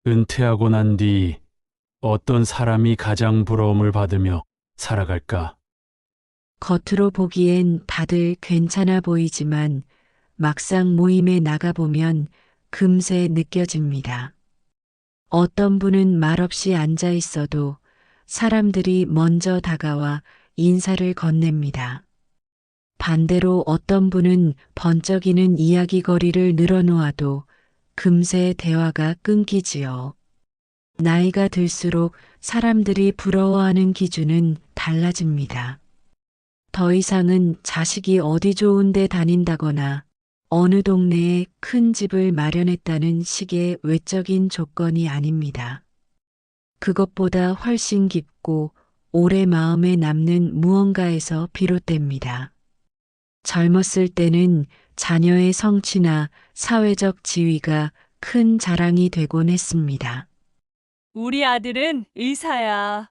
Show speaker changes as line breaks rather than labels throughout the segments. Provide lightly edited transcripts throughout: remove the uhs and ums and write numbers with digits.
은퇴하고 난 뒤 어떤 사람이 가장 부러움을 받으며 살아갈까?
겉으로 보기엔 다들 괜찮아 보이지만 막상 모임에 나가보면 금세 느껴집니다. 어떤 분은 말없이 앉아 있어도 사람들이 먼저 다가와 인사를 건넵니다. 반대로 어떤 분은 번쩍이는 이야기거리를 늘어놓아도 금세 대화가 끊기지요. 나이가 들수록 사람들이 부러워하는 기준은 달라집니다. 더 이상은 자식이 어디 좋은 데 다닌다거나 어느 동네에 큰 집을 마련했다는 식의 외적인 조건이 아닙니다. 그것보다 훨씬 깊고 오래 마음에 남는 무언가에서 비롯됩니다. 젊었을 때는 자녀의 성취나 사회적 지위가 큰 자랑이 되곤 했습니다.
우리 아들은 의사야.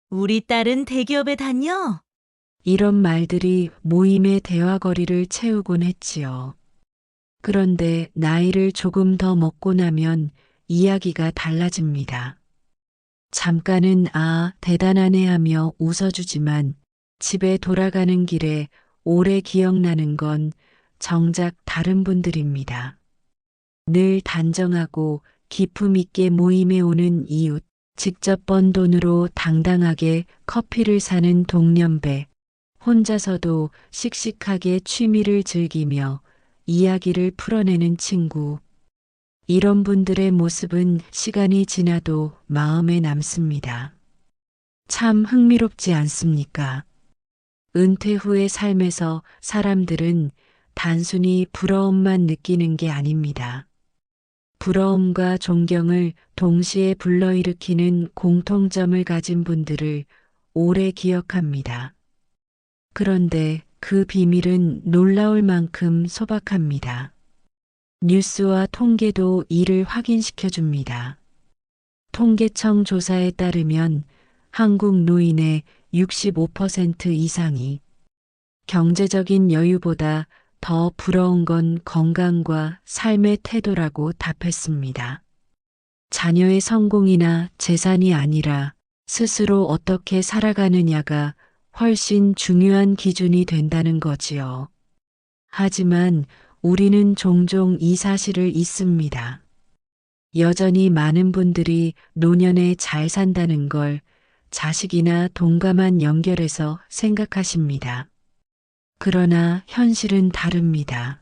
우리 딸은 대기업에 다녀.
이런 말들이 모임의 대화거리를 채우곤 했지요. 그런데 나이를 조금 더 먹고 나면 이야기가 달라집니다. 잠깐은 대단하네 하며 웃어주지만 집에 돌아가는 길에 오래 기억나는 건 정작 다른 분들입니다. 늘 단정하고 기품 있게 모임에 오는 이웃, 직접 번 돈으로 당당하게 커피를 사는 동년배, 혼자서도 씩씩하게 취미를 즐기며 이야기를 풀어내는 친구. 이런 분들의 모습은 시간이 지나도 마음에 남습니다. 참 흥미롭지 않습니까? 은퇴 후의 삶에서 사람들은 단순히 부러움만 느끼는 게 아닙니다. 부러움과 존경을 동시에 불러일으키는 공통점을 가진 분들을 오래 기억합니다. 그런데 그 비밀은 놀라울 만큼 소박합니다. 뉴스와 통계도 이를 확인시켜 줍니다. 통계청 조사에 따르면 한국 노인의 65% 이상이 경제적인 여유보다 더 부러운 건 건강과 삶의 태도라고 답했습니다. 자녀의 성공이나 재산이 아니라 스스로 어떻게 살아가느냐가 훨씬 중요한 기준이 된다는 거지요. 하지만 우리는 종종 이 사실을 잊습니다. 여전히 많은 분들이 노년에 잘 산다는 걸 자식이나 동감만 연결해서 생각하십니다. 그러나 현실은 다릅니다.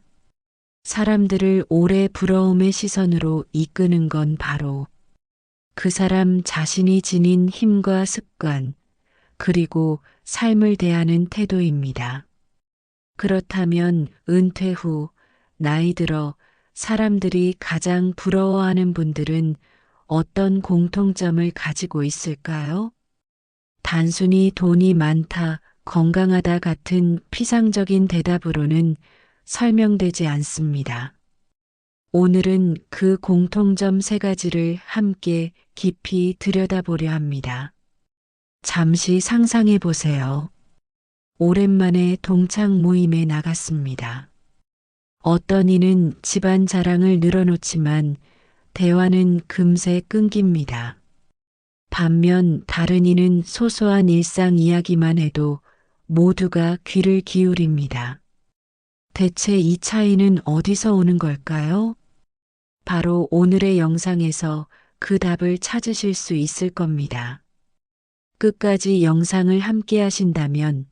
사람들을 오래 부러움의 시선으로 이끄는 건 바로 그 사람 자신이 지닌 힘과 습관, 그리고 삶을 대하는 태도입니다. 그렇다면 은퇴 후 나이 들어 사람들이 가장 부러워하는 분들은 어떤 공통점을 가지고 있을까요? 단순히 돈이 많다, 건강하다 같은 피상적인 대답으로는 설명되지 않습니다. 오늘은 그 공통점 세 가지를 함께 깊이 들여다보려 합니다. 잠시 상상해 보세요. 오랜만에 동창 모임에 나갔습니다. 어떤 이는 집안 자랑을 늘어놓지만 대화는 금세 끊깁니다. 반면 다른 이는 소소한 일상 이야기만 해도 모두가 귀를 기울입니다. 대체 이 차이는 어디서 오는 걸까요? 바로 오늘의 영상에서 그 답을 찾으실 수 있을 겁니다. 끝까지 영상을 함께 하신다면,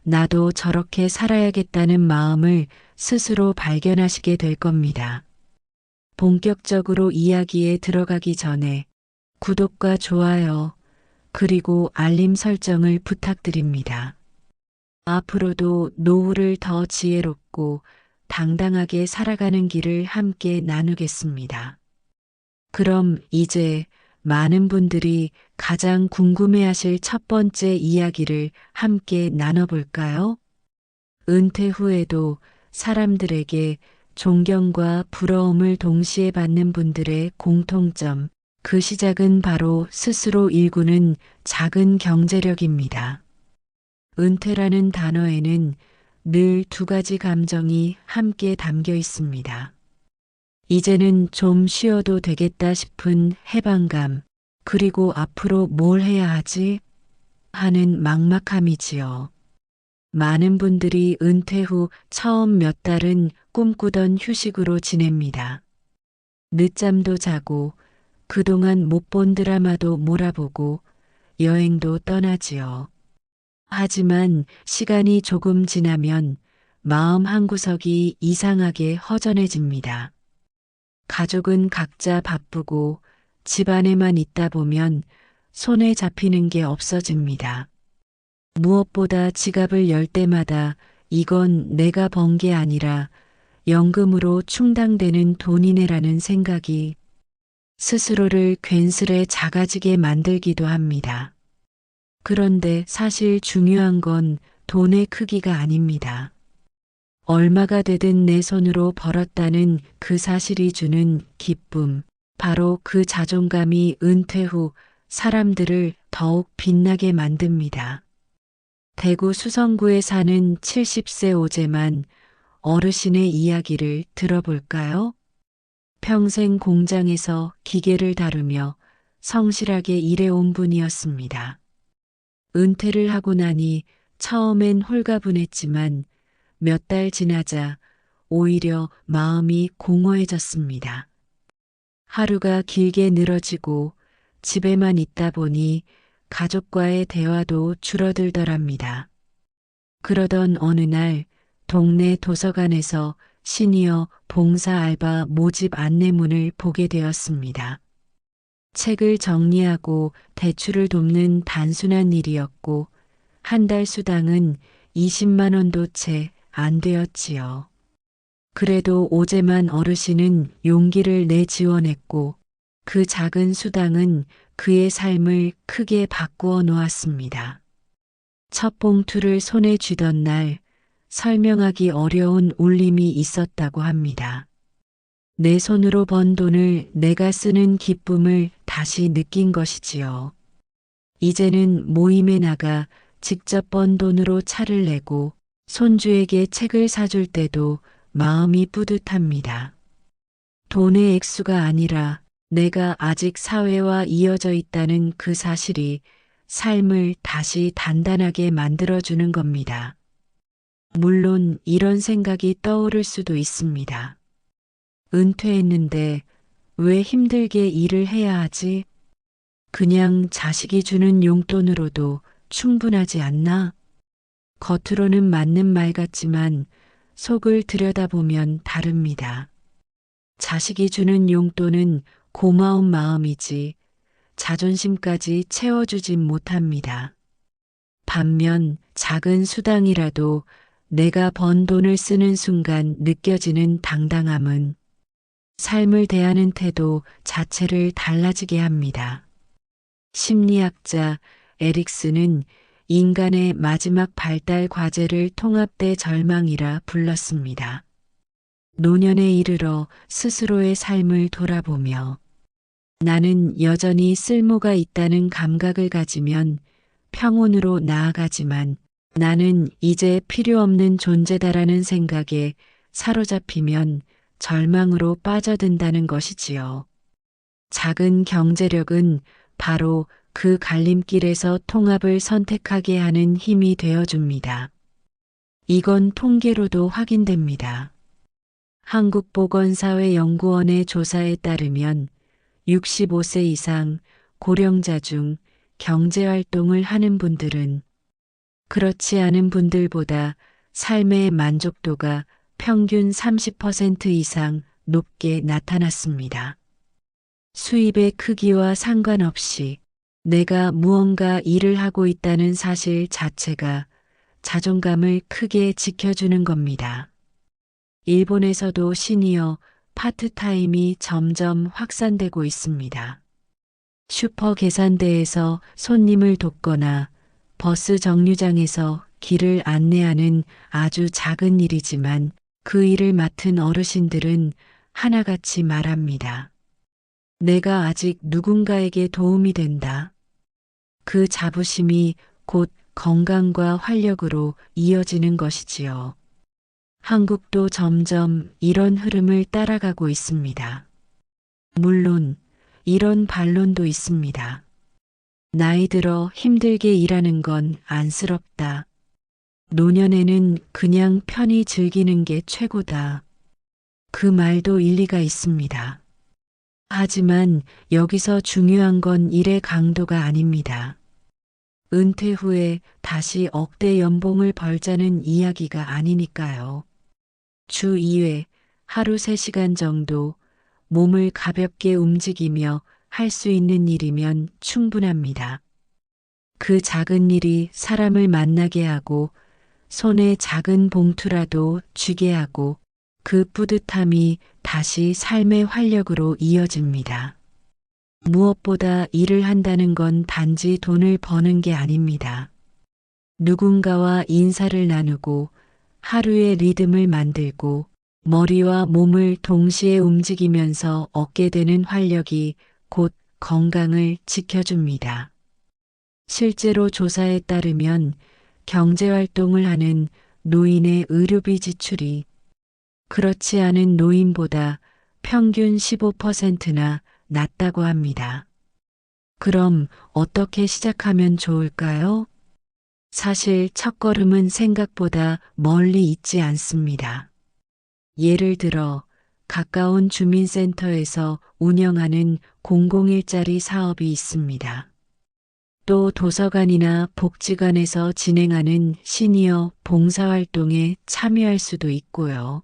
나도 저렇게 살아야겠다는 마음을 스스로 발견하시게 될 겁니다. 본격적으로 이야기에 들어가기 전에 구독과 좋아요, 그리고 알림 설정을 부탁드립니다. 앞으로도 노후를 더 지혜롭고 당당하게 살아가는 길을 함께 나누겠습니다. 그럼 이제 많은 분들이 가장 궁금해하실 첫 번째 이야기를 함께 나눠볼까요? 은퇴 후에도 사람들에게 존경과 부러움을 동시에 받는 분들의 공통점, 그 시작은 바로 스스로 일구는 작은 경제력입니다. 은퇴라는 단어에는 늘 두 가지 감정이 함께 담겨 있습니다. 이제는 좀 쉬어도 되겠다 싶은 해방감, 그리고 앞으로 뭘 해야 하지? 하는 막막함이지요. 많은 분들이 은퇴 후 처음 몇 달은 꿈꾸던 휴식으로 지냅니다. 늦잠도 자고 그동안 못 본 드라마도 몰아보고 여행도 떠나지요. 하지만 시간이 조금 지나면 마음 한구석이 이상하게 허전해집니다. 가족은 각자 바쁘고 집안에만 있다 보면 손에 잡히는 게 없어집니다. 무엇보다 지갑을 열 때마다 이건 내가 번 게 아니라 연금으로 충당되는 돈이네라는 생각이 스스로를 괜스레 작아지게 만들기도 합니다. 그런데 사실 중요한 건 돈의 크기가 아닙니다. 얼마가 되든 내 손으로 벌었다는 그 사실이 주는 기쁨, 바로 그 자존감이 은퇴 후 사람들을 더욱 빛나게 만듭니다. 대구 수성구에 사는 70세 오재만 어르신의 이야기를 들어볼까요? 평생 공장에서 기계를 다루며 성실하게 일해온 분이었습니다. 은퇴를 하고 나니 처음엔 홀가분했지만 몇 달 지나자 오히려 마음이 공허해졌습니다. 하루가 길게 늘어지고 집에만 있다 보니 가족과의 대화도 줄어들더랍니다. 그러던 어느 날 동네 도서관에서 시니어 봉사 알바 모집 안내문을 보게 되었습니다. 책을 정리하고 대출을 돕는 단순한 일이었고 한 달 수당은 20만 원도 채 안 되었지요. 그래도 오재만 어르신은 용기를 내 지원했고 그 작은 수당은 그의 삶을 크게 바꾸어 놓았습니다. 첫 봉투를 손에 쥐던 날 설명하기 어려운 울림이 있었다고 합니다. 내 손으로 번 돈을 내가 쓰는 기쁨을 다시 느낀 것이지요. 이제는 모임에 나가 직접 번 돈으로 차를 내고 손주에게 책을 사줄 때도 마음이 뿌듯합니다. 돈의 액수가 아니라 내가 아직 사회와 이어져 있다는 그 사실이 삶을 다시 단단하게 만들어주는 겁니다. 물론 이런 생각이 떠오를 수도 있습니다. 은퇴했는데 왜 힘들게 일을 해야 하지? 그냥 자식이 주는 용돈으로도 충분하지 않나? 겉으로는 맞는 말 같지만 속을 들여다보면 다릅니다. 자식이 주는 용돈은 고마운 마음이지 자존심까지 채워주진 못합니다. 반면 작은 수당이라도 내가 번 돈을 쓰는 순간 느껴지는 당당함은 삶을 대하는 태도 자체를 달라지게 합니다. 심리학자 에릭슨은 인간의 마지막 발달 과제를 통합대 절망이라 불렀습니다. 노년에 이르러 스스로의 삶을 돌아보며 나는 여전히 쓸모가 있다는 감각을 가지면 평온으로 나아가지만 나는 이제 필요 없는 존재다라는 생각에 사로잡히면 절망으로 빠져든다는 것이지요. 작은 경제력은 바로 그 갈림길에서 통합을 선택하게 하는 힘이 되어줍니다. 이건 통계로도 확인됩니다. 한국보건사회연구원의 조사에 따르면 65세 이상 고령자 중 경제활동을 하는 분들은 그렇지 않은 분들보다 삶의 만족도가 평균 30% 이상 높게 나타났습니다. 수입의 크기와 상관없이 내가 무언가 일을 하고 있다는 사실 자체가 자존감을 크게 지켜주는 겁니다. 일본에서도 시니어 파트타임이 점점 확산되고 있습니다. 슈퍼 계산대에서 손님을 돕거나 버스 정류장에서 길을 안내하는 아주 작은 일이지만 그 일을 맡은 어르신들은 하나같이 말합니다. 내가 아직 누군가에게 도움이 된다. 그 자부심이 곧 건강과 활력으로 이어지는 것이지요. 한국도 점점 이런 흐름을 따라가고 있습니다. 물론 이런 반론도 있습니다. 나이 들어 힘들게 일하는 건 안쓰럽다. 노년에는 그냥 편히 즐기는 게 최고다. 그 말도 일리가 있습니다. 하지만 여기서 중요한 건 일의 강도가 아닙니다. 은퇴 후에 다시 억대 연봉을 벌자는 이야기가 아니니까요. 주 2회, 하루 3시간 정도 몸을 가볍게 움직이며 할 수 있는 일이면 충분합니다. 그 작은 일이 사람을 만나게 하고 손에 작은 봉투라도 쥐게 하고 그 뿌듯함이 다시 삶의 활력으로 이어집니다. 무엇보다 일을 한다는 건 단지 돈을 버는 게 아닙니다. 누군가와 인사를 나누고 하루의 리듬을 만들고 머리와 몸을 동시에 움직이면서 얻게 되는 활력이 곧 건강을 지켜줍니다. 실제로 조사에 따르면 경제활동을 하는 노인의 의료비 지출이 그렇지 않은 노인보다 평균 15%나 낮다고 합니다. 그럼 어떻게 시작하면 좋을까요? 사실 첫걸음은 생각보다 멀리 있지 않습니다. 예를 들어 가까운 주민센터에서 운영하는 공공일자리 사업이 있습니다. 또 도서관이나 복지관에서 진행하는 시니어 봉사활동에 참여할 수도 있고요.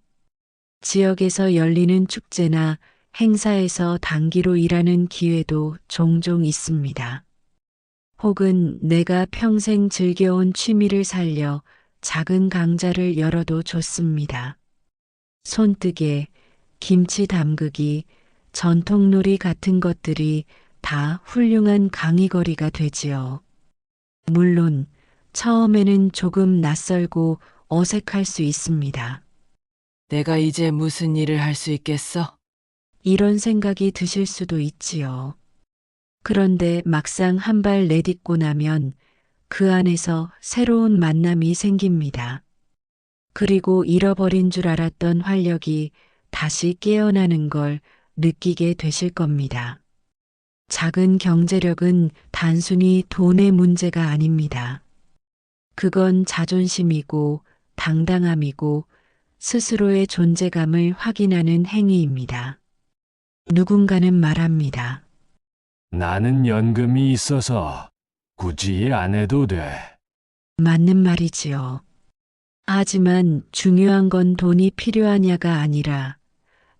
지역에서 열리는 축제나 행사에서 단기로 일하는 기회도 종종 있습니다. 혹은 내가 평생 즐겨온 취미를 살려 작은 강좌를 열어도 좋습니다. 손뜨개, 김치 담그기, 전통놀이 같은 것들이 다 훌륭한 강의거리가 되지요. 물론 처음에는 조금 낯설고 어색할 수 있습니다.
내가 이제 무슨 일을 할 수 있겠어?
이런 생각이 드실 수도 있지요. 그런데 막상 한 발 내딛고 나면 그 안에서 새로운 만남이 생깁니다. 그리고 잃어버린 줄 알았던 활력이 다시 깨어나는 걸 느끼게 되실 겁니다. 작은 경제력은 단순히 돈의 문제가 아닙니다. 그건 자존심이고 당당함이고 스스로의 존재감을 확인하는 행위입니다. 누군가는 말합니다.
나는 연금이 있어서 굳이 일 안 해도 돼.
맞는 말이지요. 하지만 중요한 건 돈이 필요하냐가 아니라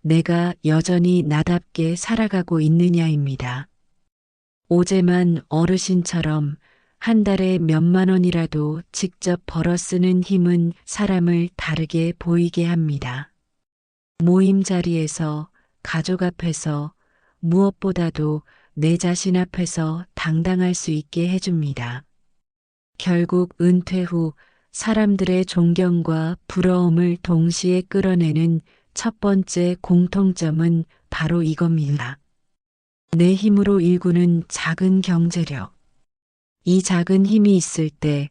내가 여전히 나답게 살아가고 있느냐입니다. 오제만 어르신처럼 한 달에 몇만 원이라도 직접 벌어 쓰는 힘은 사람을 다르게 보이게 합니다. 모임 자리에서, 가족 앞에서, 무엇보다도 내 자신 앞에서 당당할 수 있게 해줍니다. 결국 은퇴 후 사람들의 존경과 부러움을 동시에 끌어내는 첫 번째 공통점은 바로 이겁니다. 내 힘으로 일구는 작은 경제력. 이 작은 힘이 있을 때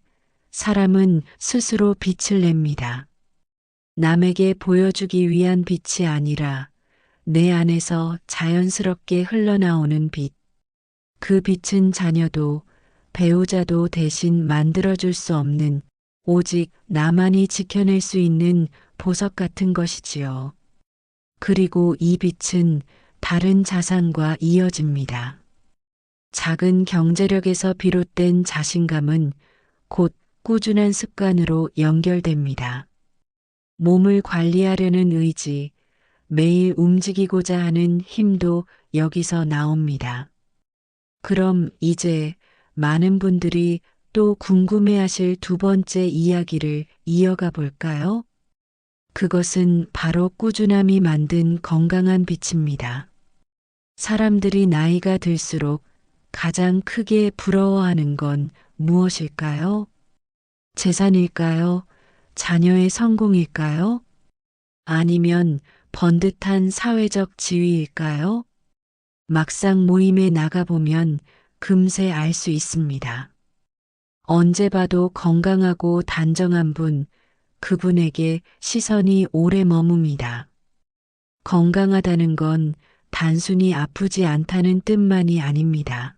사람은 스스로 빛을 냅니다. 남에게 보여주기 위한 빛이 아니라 내 안에서 자연스럽게 흘러나오는 빛. 그 빛은 자녀도 배우자도 대신 만들어줄 수 없는 오직 나만이 지켜낼 수 있는 보석 같은 것이지요. 그리고 이 빛은 다른 자산과 이어집니다. 작은 경제력에서 비롯된 자신감은 곧 꾸준한 습관으로 연결됩니다. 몸을 관리하려는 의지, 매일 움직이고자 하는 힘도 여기서 나옵니다. 그럼 이제 많은 분들이 또 궁금해하실 두 번째 이야기를 이어가 볼까요? 그것은 바로 꾸준함이 만든 건강한 빛입니다. 사람들이 나이가 들수록 가장 크게 부러워하는 건 무엇일까요? 재산일까요? 자녀의 성공일까요? 아니면 번듯한 사회적 지위일까요? 막상 모임에 나가보면 금세 알 수 있습니다. 언제 봐도 건강하고 단정한 분, 그분에게 시선이 오래 머뭅니다. 건강하다는 건 단순히 아프지 않다는 뜻만이 아닙니다.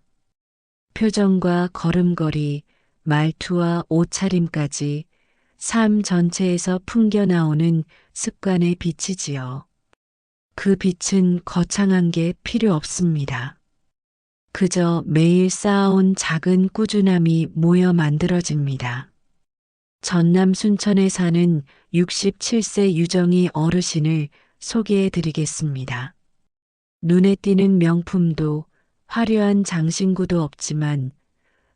표정과 걸음걸이, 말투와 옷차림까지 삶 전체에서 풍겨나오는 습관의 빛이지요. 그 빛은 거창한 게 필요 없습니다. 그저 매일 쌓아온 작은 꾸준함이 모여 만들어집니다. 전남 순천에 사는 67세 유정희 어르신을 소개해 드리겠습니다. 눈에 띄는 명품도 화려한 장신구도 없지만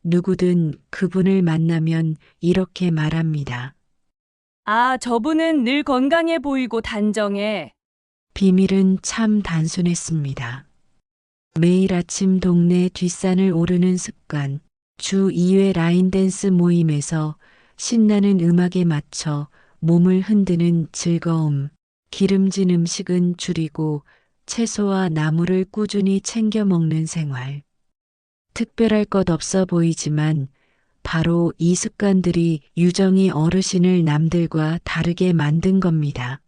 누구든 그분을 만나면 이렇게 말합니다.
아, 저분은 늘 건강해 보이고 단정해.
비밀은 참 단순했습니다. 매일 아침 동네 뒷산을 오르는 습관, 주 2회 라인댄스 모임에서 신나는 음악에 맞춰 몸을 흔드는 즐거움, 기름진 음식은 줄이고 채소와 나물을 꾸준히 챙겨 먹는 생활. 특별할 것 없어 보이지만 바로 이 습관들이 유정희 어르신을 남들과 다르게 만든 겁니다.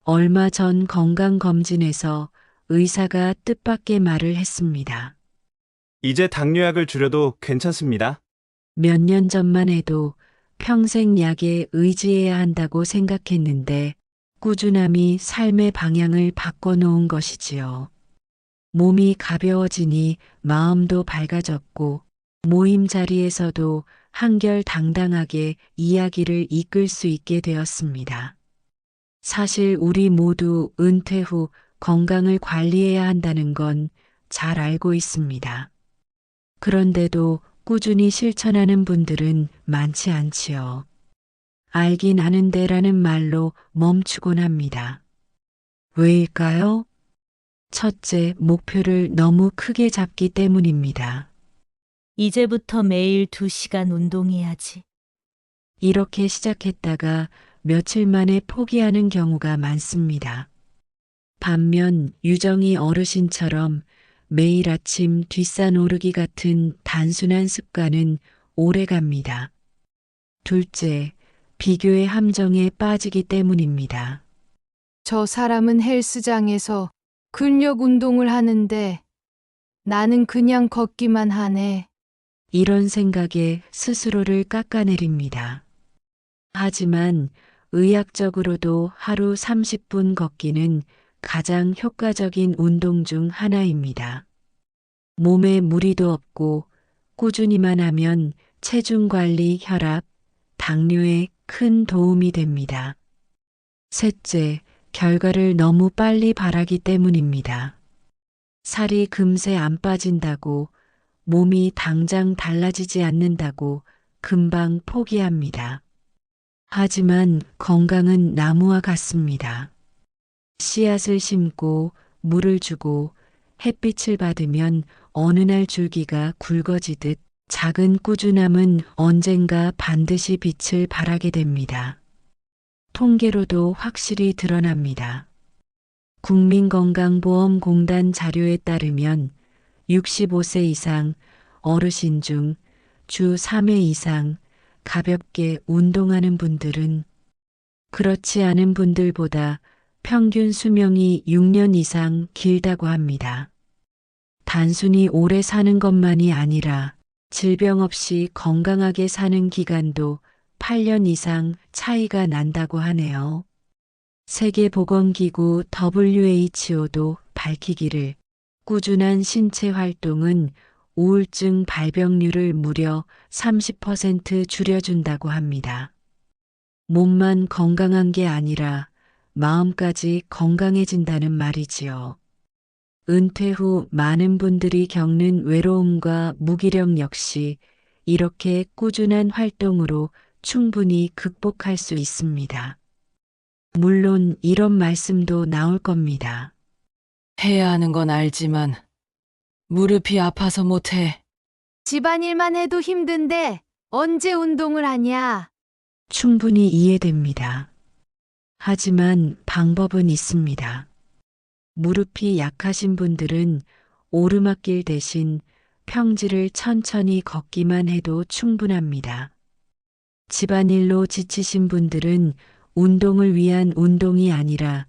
얼마 전 건강검진에서 의사가 뜻밖의 말을 했습니다.
이제 당뇨약을 줄여도 괜찮습니다.
몇 년 전만 해도 평생 약에 의지해야 한다고 생각했는데 꾸준함이 삶의 방향을 바꿔놓은 것이지요. 몸이 가벼워지니 마음도 밝아졌고 모임 자리에서도 한결 당당하게 이야기를 이끌 수 있게 되었습니다. 사실 우리 모두 은퇴 후 건강을 관리해야 한다는 건 잘 알고 있습니다. 그런데도 꾸준히 실천하는 분들은 많지 않지요. 알긴 아는데라는 말로 멈추곤 합니다. 왜일까요? 첫째, 목표를 너무 크게 잡기 때문입니다.
이제부터 매일 2시간 운동해야지.
이렇게 시작했다가 며칠 만에 포기하는 경우가 많습니다. 반면 유정희 어르신처럼 매일 아침 뒷산 오르기 같은 단순한 습관은 오래 갑니다. 둘째, 비교의 함정에 빠지기 때문입니다.
저 사람은 헬스장에서 근력 운동을 하는데 나는 그냥 걷기만 하네.
이런 생각에 스스로를 깎아내립니다. 하지만 의학적으로도 하루 30분 걷기는 가장 효과적인 운동 중 하나입니다. 몸에 무리도 없고 꾸준히만 하면 체중 관리, 혈압, 당뇨에 큰 도움이 됩니다. 셋째, 결과를 너무 빨리 바라기 때문입니다. 살이 금세 안 빠진다고, 몸이 당장 달라지지 않는다고 금방 포기합니다. 하지만 건강은 나무와 같습니다. 씨앗을 심고 물을 주고 햇빛을 받으면 어느 날 줄기가 굵어지듯 작은 꾸준함은 언젠가 반드시 빛을 발하게 됩니다. 통계로도 확실히 드러납니다. 국민건강보험공단 자료에 따르면 65세 이상 어르신 중 주 3회 이상 가볍게 운동하는 분들은 그렇지 않은 분들보다 평균 수명이 6년 이상 길다고 합니다. 단순히 오래 사는 것만이 아니라 질병 없이 건강하게 사는 기간도 8년 이상 차이가 난다고 하네요. 세계보건기구 WHO도 밝히기를 꾸준한 신체 활동은 우울증 발병률을 무려 30% 줄여준다고 합니다. 몸만 건강한 게 아니라 마음까지 건강해진다는 말이지요. 은퇴 후 많은 분들이 겪는 외로움과 무기력 역시 이렇게 꾸준한 활동으로 충분히 극복할 수 있습니다. 물론 이런 말씀도 나올 겁니다.
해야 하는 건 알지만 무릎이 아파서 못해.
집안일만 해도 힘든데 언제 운동을 하냐?
충분히 이해됩니다. 하지만 방법은 있습니다. 무릎이 약하신 분들은 오르막길 대신 평지를 천천히 걷기만 해도 충분합니다. 집안일로 지치신 분들은 운동을 위한 운동이 아니라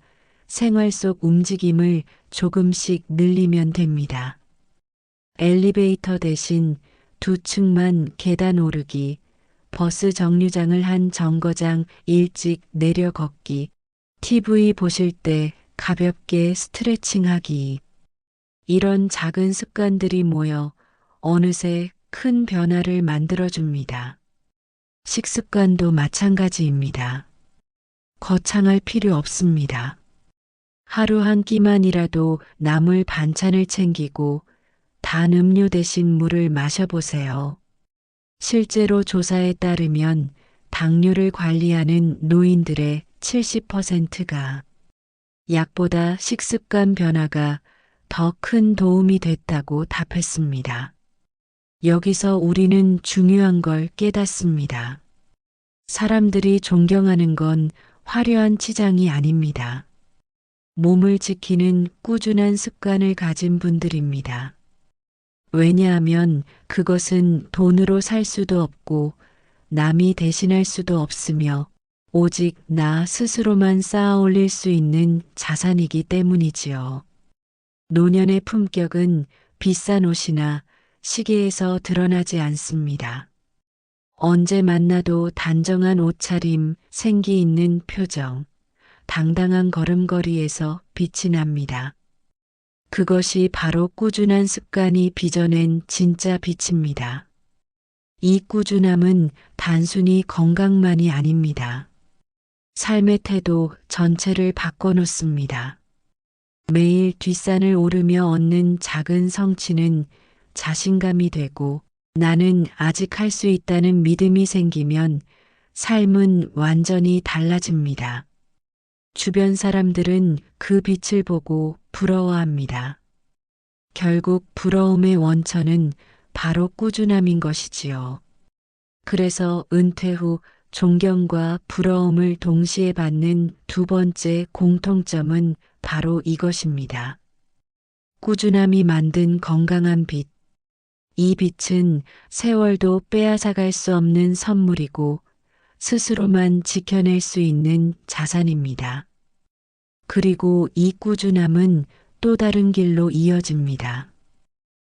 생활 속 움직임을 조금씩 늘리면 됩니다. 엘리베이터 대신 2층만 계단 오르기, 버스 정류장을 한 정거장 일찍 내려 걷기, TV 보실 때 가볍게 스트레칭하기. 이런 작은 습관들이 모여 어느새 큰 변화를 만들어줍니다. 식습관도 마찬가지입니다. 거창할 필요 없습니다. 하루 한 끼만이라도 나물 반찬을 챙기고 단 음료 대신 물을 마셔보세요. 실제로 조사에 따르면 당뇨를 관리하는 노인들의 70%가 약보다 식습관 변화가 더 큰 도움이 됐다고 답했습니다. 여기서 우리는 중요한 걸 깨닫습니다. 사람들이 존경하는 건 화려한 치장이 아닙니다. 몸을 지키는 꾸준한 습관을 가진 분들입니다. 왜냐하면 그것은 돈으로 살 수도 없고 남이 대신할 수도 없으며 오직 나 스스로만 쌓아 올릴 수 있는 자산이기 때문이지요. 노년의 품격은 비싼 옷이나 시계에서 드러나지 않습니다. 언제 만나도 단정한 옷차림, 생기 있는 표정, 당당한 걸음걸이에서 빛이 납니다. 그것이 바로 꾸준한 습관이 빚어낸 진짜 빛입니다. 이 꾸준함은 단순히 건강만이 아닙니다. 삶의 태도 전체를 바꿔놓습니다. 매일 뒷산을 오르며 얻는 작은 성취는 자신감이 되고 나는 아직 할 수 있다는 믿음이 생기면 삶은 완전히 달라집니다. 주변 사람들은 그 빛을 보고 부러워합니다. 결국 부러움의 원천은 바로 꾸준함인 것이지요. 그래서 은퇴 후 존경과 부러움을 동시에 받는 두 번째 공통점은 바로 이것입니다. 꾸준함이 만든 건강한 빛. 이 빛은 세월도 빼앗아갈 수 없는 선물이고 스스로만 지켜낼 수 있는 자산입니다. 그리고 이 꾸준함은 또 다른 길로 이어집니다.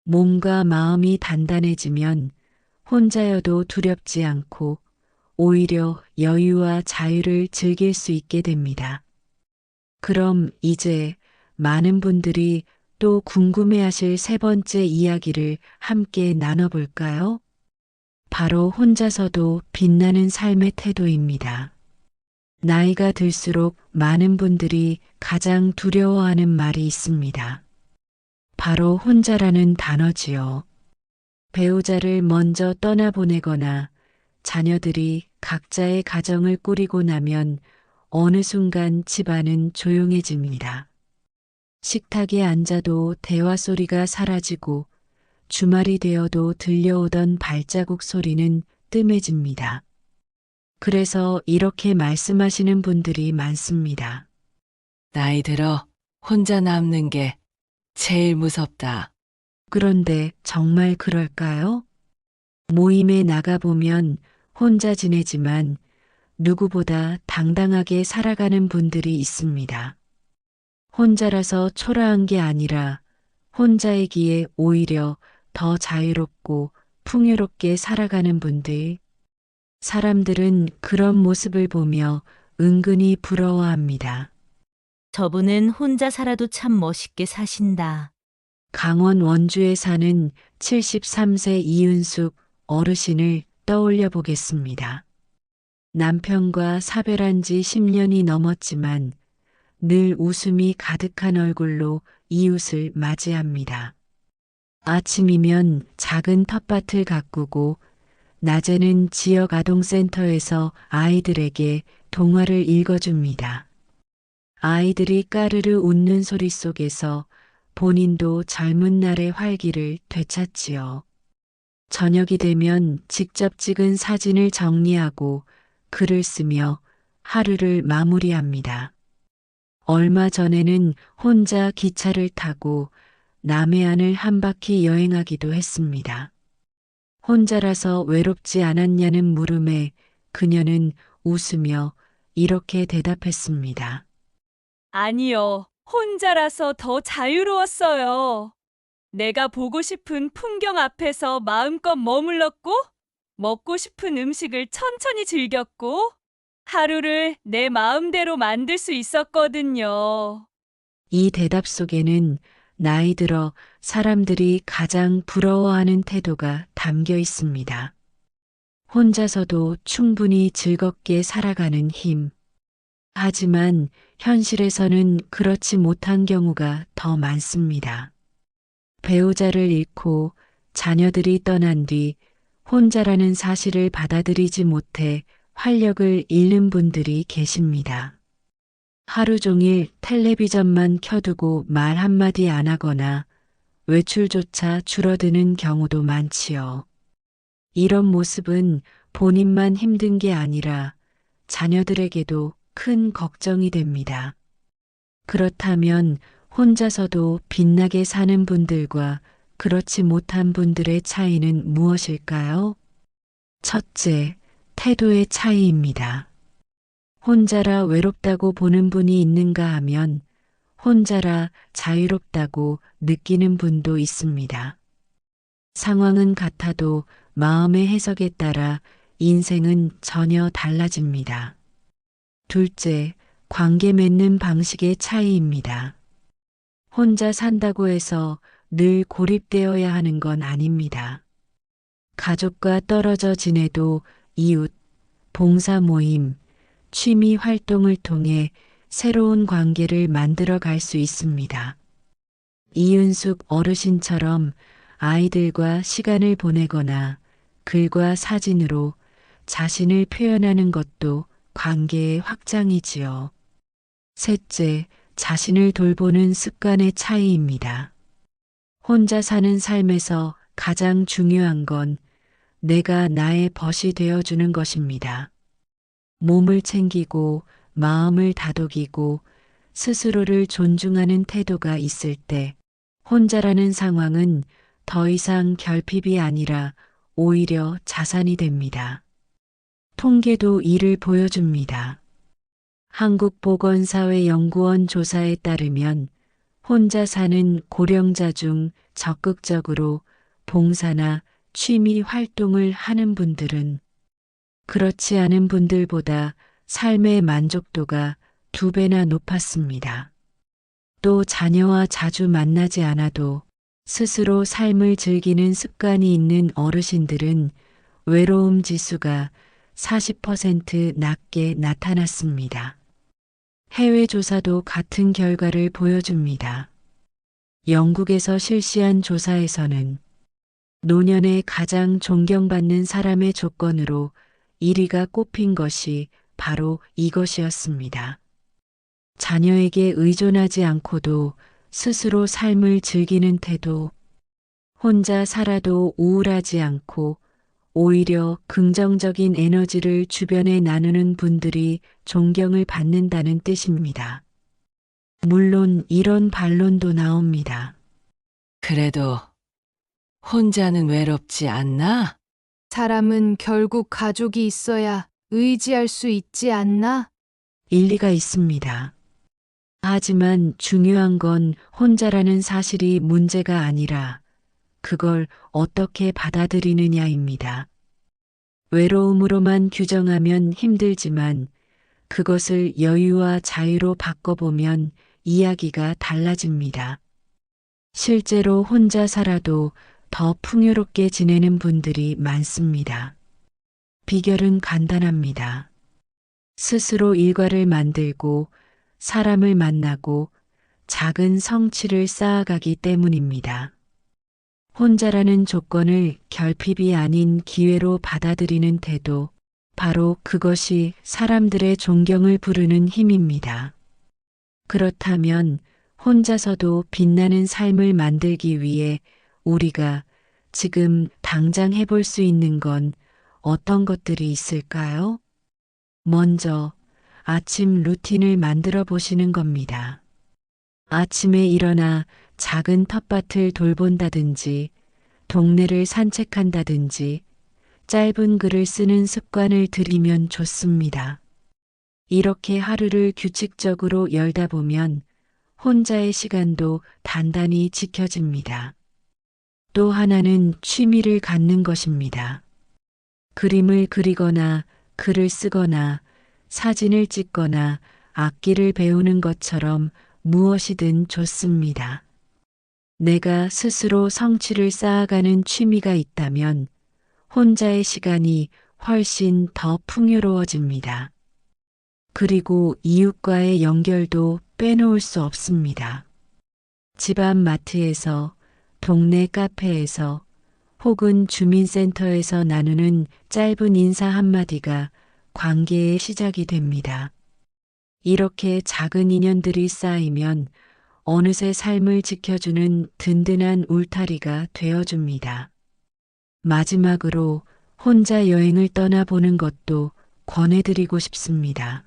몸과 마음이 단단해지면 혼자여도 두렵지 않고 오히려 여유와 자유를 즐길 수 있게 됩니다. 그럼 이제 많은 분들이 또 궁금해하실 세 번째 이야기를 함께 나눠볼까요? 바로 혼자서도 빛나는 삶의 태도입니다. 나이가 들수록 많은 분들이 가장 두려워하는 말이 있습니다. 바로 혼자라는 단어지요. 배우자를 먼저 떠나보내거나 자녀들이 각자의 가정을 꾸리고 나면 어느 순간 집안은 조용해집니다. 식탁에 앉아도 대화 소리가 사라지고 주말이 되어도 들려오던 발자국 소리는 뜸해집니다. 그래서 이렇게 말씀하시는 분들이 많습니다.
나이 들어 혼자 남는 게 제일 무섭다.
그런데 정말 그럴까요? 모임에 나가보면 혼자 지내지만 누구보다 당당하게 살아가는 분들이 있습니다. 혼자라서 초라한 게 아니라 혼자이기에 오히려 더 자유롭고 풍요롭게 살아가는 분들. 사람들은 그런 모습을 보며 은근히 부러워합니다.
저분은 혼자 살아도 참 멋있게 사신다.
강원 원주에 사는 73세 이은숙 어르신을 떠올려 보겠습니다. 남편과 사별한 지 10년이 넘었지만 늘 웃음이 가득한 얼굴로 이웃을 맞이합니다. 아침이면 작은 텃밭을 가꾸고 낮에는 지역 아동센터에서 아이들에게 동화를 읽어줍니다. 아이들이 까르르 웃는 소리 속에서 본인도 젊은 날의 활기를 되찾지요. 저녁이 되면 직접 찍은 사진을 정리하고 글을 쓰며 하루를 마무리합니다. 얼마 전에는 혼자 기차를 타고 남해안을 한 바퀴 여행하기도 했습니다. 혼자라서 외롭지 않았냐는 물음에 그녀는 웃으며 이렇게 대답했습니다.
아니요. 혼자라서 더 자유로웠어요. 내가 보고 싶은 풍경 앞에서 마음껏 머물렀고, 먹고 싶은 음식을 천천히 즐겼고, 하루를 내 마음대로 만들 수 있었거든요.
이 대답 속에는 나이 들어 사람들이 가장 부러워하는 태도가 담겨 있습니다. 혼자서도 충분히 즐겁게 살아가는 힘. 하지만 현실에서는 그렇지 못한 경우가 더 많습니다. 배우자를 잃고 자녀들이 떠난 뒤 혼자라는 사실을 받아들이지 못해 활력을 잃는 분들이 계십니다. 하루 종일 텔레비전만 켜두고 말 한마디 안 하거나 외출조차 줄어드는 경우도 많지요. 이런 모습은 본인만 힘든 게 아니라 자녀들에게도 큰 걱정이 됩니다. 그렇다면 혼자서도 빛나게 사는 분들과 그렇지 못한 분들의 차이는 무엇일까요? 첫째, 태도의 차이입니다. 혼자라 외롭다고 보는 분이 있는가 하면 혼자라 자유롭다고 느끼는 분도 있습니다. 상황은 같아도 마음의 해석에 따라 인생은 전혀 달라집니다. 둘째, 관계 맺는 방식의 차이입니다. 혼자 산다고 해서 늘 고립되어야 하는 건 아닙니다. 가족과 떨어져 지내도 이웃, 봉사 모임, 취미 활동을 통해 새로운 관계를 만들어 갈 수 있습니다. 이은숙 어르신처럼 아이들과 시간을 보내거나 글과 사진으로 자신을 표현하는 것도 관계의 확장이지요. 셋째, 자신을 돌보는 습관의 차이입니다. 혼자 사는 삶에서 가장 중요한 건 내가 나의 벗이 되어주는 것입니다. 몸을 챙기고 마음을 다독이고 스스로를 존중하는 태도가 있을 때 혼자라는 상황은 더 이상 결핍이 아니라 오히려 자산이 됩니다. 통계도 이를 보여줍니다. 한국보건사회연구원 조사에 따르면 혼자 사는 고령자 중 적극적으로 봉사나 취미 활동을 하는 분들은 그렇지 않은 분들보다 삶의 만족도가 2배나 높았습니다. 또 자녀와 자주 만나지 않아도 스스로 삶을 즐기는 습관이 있는 어르신들은 외로움 지수가 40% 낮게 나타났습니다. 해외 조사도 같은 결과를 보여줍니다. 영국에서 실시한 조사에서는 노년에 가장 존경받는 사람의 조건으로 1위가 꼽힌 것이 바로 이것이었습니다. 자녀에게 의존하지 않고도 스스로 삶을 즐기는 태도, 혼자 살아도 우울하지 않고 오히려 긍정적인 에너지를 주변에 나누는 분들이 존경을 받는다는 뜻입니다. 물론 이런 반론도 나옵니다.
그래도 혼자는 외롭지 않나?
사람은 결국 가족이 있어야 의지할 수 있지 않나?
일리가 있습니다. 하지만 중요한 건 혼자라는 사실이 문제가 아니라 그걸 어떻게 받아들이느냐입니다. 외로움으로만 규정하면 힘들지만 그것을 여유와 자유로 바꿔보면 이야기가 달라집니다. 실제로 혼자 살아도 더 풍요롭게 지내는 분들이 많습니다. 비결은 간단합니다. 스스로 일과를 만들고 사람을 만나고 작은 성취를 쌓아가기 때문입니다. 혼자라는 조건을 결핍이 아닌 기회로 받아들이는 태도, 바로 그것이 사람들의 존경을 부르는 힘입니다. 그렇다면 혼자서도 빛나는 삶을 만들기 위해 우리가 지금 당장 해볼 수 있는 건 어떤 것들이 있을까요? 먼저 아침 루틴을 만들어 보시는 겁니다. 아침에 일어나 작은 텃밭을 돌본다든지, 동네를 산책한다든지, 짧은 글을 쓰는 습관을 들이면 좋습니다. 이렇게 하루를 규칙적으로 열다 보면 혼자의 시간도 단단히 지켜집니다. 또 하나는 취미를 갖는 것입니다. 그림을 그리거나 글을 쓰거나 사진을 찍거나 악기를 배우는 것처럼 무엇이든 좋습니다. 내가 스스로 성취를 쌓아가는 취미가 있다면 혼자의 시간이 훨씬 더 풍요로워집니다. 그리고 이웃과의 연결도 빼놓을 수 없습니다. 집 앞 마트에서, 동네 카페에서, 혹은 주민센터에서 나누는 짧은 인사 한마디가 관계의 시작이 됩니다. 이렇게 작은 인연들이 쌓이면 어느새 삶을 지켜주는 든든한 울타리가 되어줍니다. 마지막으로 혼자 여행을 떠나보는 것도 권해드리고 싶습니다.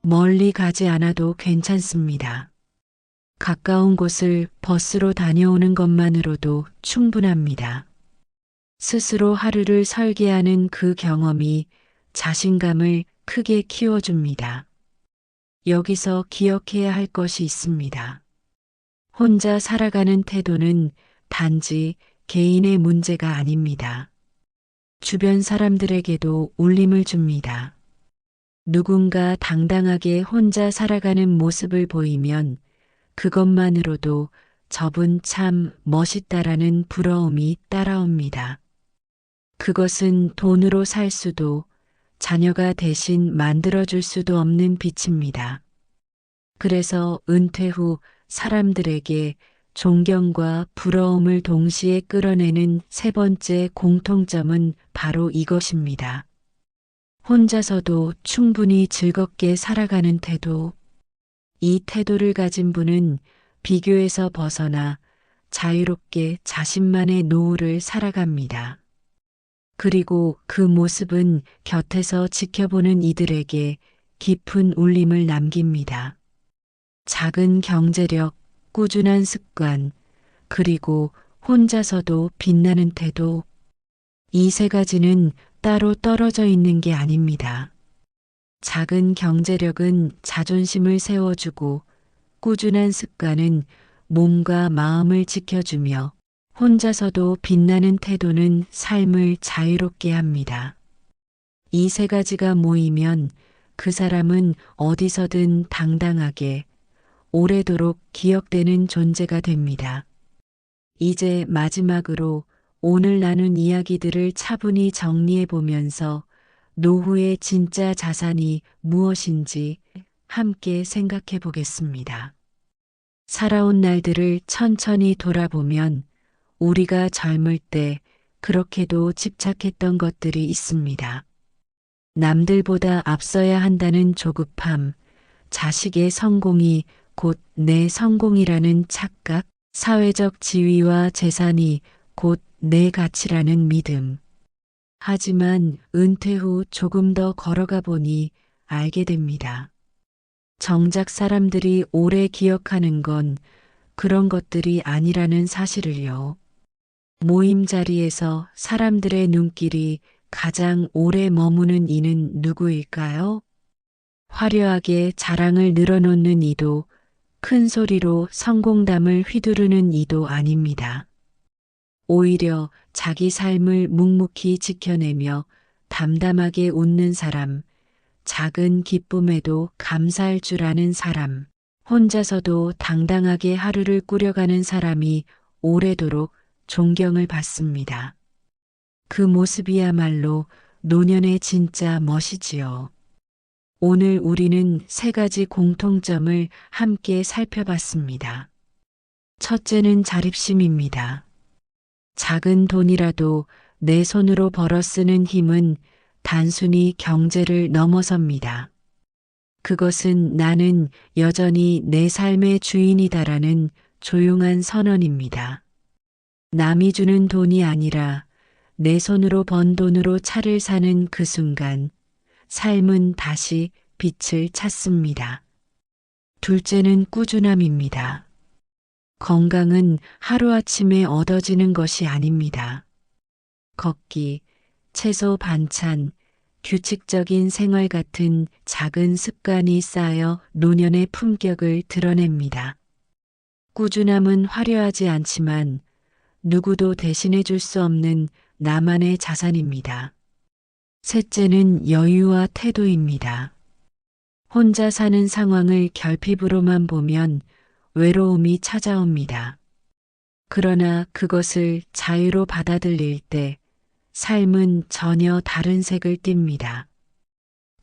멀리 가지 않아도 괜찮습니다. 가까운 곳을 버스로 다녀오는 것만으로도 충분합니다. 스스로 하루를 설계하는 그 경험이 자신감을 크게 키워줍니다. 여기서 기억해야 할 것이 있습니다. 혼자 살아가는 태도는 단지 개인의 문제가 아닙니다. 주변 사람들에게도 울림을 줍니다. 누군가 당당하게 혼자 살아가는 모습을 보이면 그것만으로도 저분 참 멋있다라는 부러움이 따라옵니다. 그것은 돈으로 살 수도 자녀가 대신 만들어줄 수도 없는 빛입니다. 그래서 은퇴 후 사람들에게 존경과 부러움을 동시에 끌어내는 세 번째 공통점은 바로 이것입니다. 혼자서도 충분히 즐겁게 살아가는 태도. 이 태도를 가진 분은 비교에서 벗어나 자유롭게 자신만의 노후를 살아갑니다. 그리고 그 모습은 곁에서 지켜보는 이들에게 깊은 울림을 남깁니다. 작은 경제력, 꾸준한 습관, 그리고 혼자서도 빛나는 태도. 이 세 가지는 따로 떨어져 있는 게 아닙니다. 작은 경제력은 자존심을 세워주고 꾸준한 습관은 몸과 마음을 지켜주며 혼자서도 빛나는 태도는 삶을 자유롭게 합니다. 이 세 가지가 모이면 그 사람은 어디서든 당당하게 오래도록 기억되는 존재가 됩니다. 이제 마지막으로 오늘 나눈 이야기들을 차분히 정리해 보면서 노후의 진짜 자산이 무엇인지 함께 생각해 보겠습니다. 살아온 날들을 천천히 돌아보면 우리가 젊을 때 그렇게도 집착했던 것들이 있습니다. 남들보다 앞서야 한다는 조급함, 자식의 성공이 곧 내 성공이라는 착각, 사회적 지위와 재산이 곧 내 가치라는 믿음. 하지만 은퇴 후 조금 더 걸어가 보니 알게 됩니다. 정작 사람들이 오래 기억하는 건 그런 것들이 아니라는 사실을요. 모임 자리에서 사람들의 눈길이 가장 오래 머무는 이는 누구일까요? 화려하게 자랑을 늘어놓는 이도, 큰 소리로 성공담을 휘두르는 이도 아닙니다. 오히려 자기 삶을 묵묵히 지켜내며 담담하게 웃는 사람, 작은 기쁨에도 감사할 줄 아는 사람, 혼자서도 당당하게 하루를 꾸려가는 사람이 오래도록 존경을 받습니다. 그 모습이야말로 노년의 진짜 멋이지요. 오늘 우리는 세 가지 공통점을 함께 살펴봤습니다. 첫째는 자립심입니다. 작은 돈이라도 내 손으로 벌어 쓰는 힘은 단순히 경제를 넘어섭니다. 그것은 나는 여전히 내 삶의 주인이다라는 조용한 선언입니다. 남이 주는 돈이 아니라 내 손으로 번 돈으로 차를 사는 그 순간 삶은 다시 빛을 찾습니다. 둘째는 꾸준함입니다. 건강은 하루아침에 얻어지는 것이 아닙니다. 걷기, 채소 반찬, 규칙적인 생활 같은 작은 습관이 쌓여 노년의 품격을 드러냅니다. 꾸준함은 화려하지 않지만 누구도 대신해 줄 수 없는 나만의 자산입니다. 셋째는 여유와 태도입니다. 혼자 사는 상황을 결핍으로만 보면 외로움이 찾아옵니다. 그러나 그것을 자유로 받아들일 때 삶은 전혀 다른 색을 띱니다.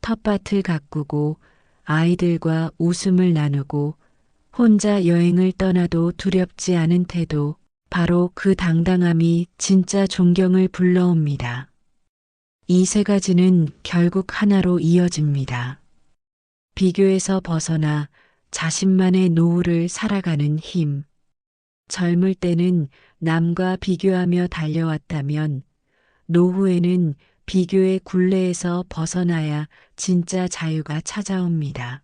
텃밭을 가꾸고 아이들과 웃음을 나누고 혼자 여행을 떠나도 두렵지 않은 태도, 바로 그 당당함이 진짜 존경을 불러옵니다. 이 세 가지는 결국 하나로 이어집니다. 비교에서 벗어나 자신만의 노후를 살아가는 힘. 젊을 때는 남과 비교하며 달려왔다면 노후에는 비교의 굴레에서 벗어나야 진짜 자유가 찾아옵니다.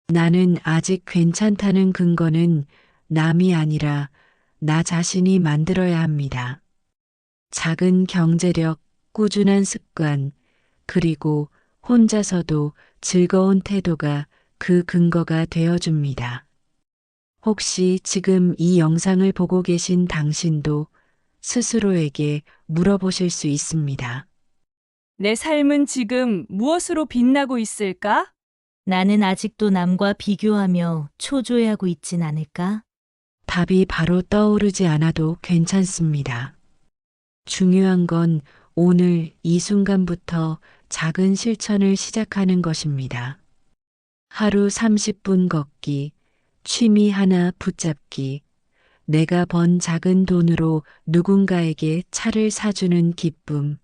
나는 아직 괜찮다는 근거는 남이 아니라 나 자신이 만들어야 합니다. 작은 경제력, 꾸준한 습관, 그리고 혼자서도 즐거운 태도가 그 근거가 되어줍니다. 혹시 지금 이 영상을 보고 계신 당신도 스스로에게 물어보실 수 있습니다.
내 삶은 지금 무엇으로 빛나고 있을까?
나는 아직도 남과 비교하며 초조해하고 있진 않을까?
답이 바로 떠오르지 않아도 괜찮습니다. 중요한 건 오늘 이 순간부터 작은 실천을 시작하는 것입니다. 하루 30분 걷기, 취미 하나 붙잡기, 내가 번 작은 돈으로 누군가에게 차를 사주는 기쁨.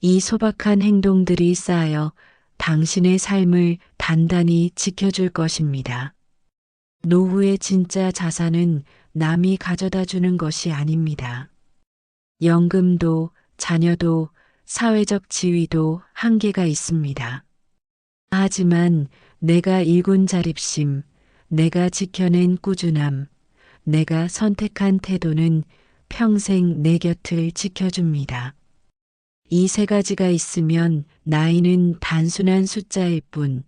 이 소박한 행동들이 쌓여 당신의 삶을 단단히 지켜줄 것입니다. 노후의 진짜 자산은 남이 가져다 주는 것이 아닙니다. 연금도, 자녀도, 사회적 지위도 한계가 있습니다. 하지만 내가 일군 자립심, 내가 지켜낸 꾸준함, 내가 선택한 태도는 평생 내 곁을 지켜줍니다. 이 세 가지가 있으면 나이는 단순한 숫자일 뿐,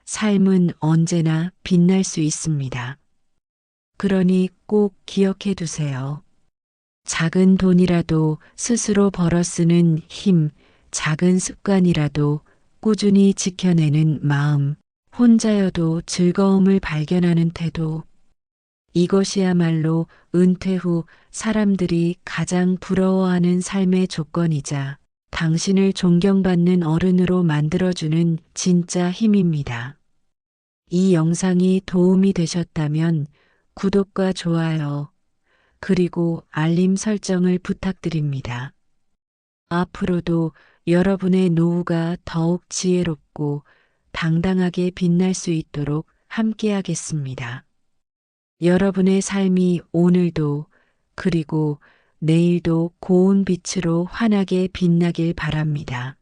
삶은 언제나 빛날 수 있습니다. 그러니 꼭 기억해 두세요. 작은 돈이라도 스스로 벌어 쓰는 힘, 작은 습관이라도 꾸준히 지켜내는 마음, 혼자여도 즐거움을 발견하는 태도. 이것이야말로 은퇴 후 사람들이 가장 부러워하는 삶의 조건이자 당신을 존경받는 어른으로 만들어주는 진짜 힘입니다. 이 영상이 도움이 되셨다면 구독과 좋아요, 그리고 알림 설정을 부탁드립니다. 앞으로도 여러분의 노후가 더욱 지혜롭고 당당하게 빛날 수 있도록 함께하겠습니다. 여러분의 삶이 오늘도 그리고 내일도 고운 빛으로 환하게 빛나길 바랍니다.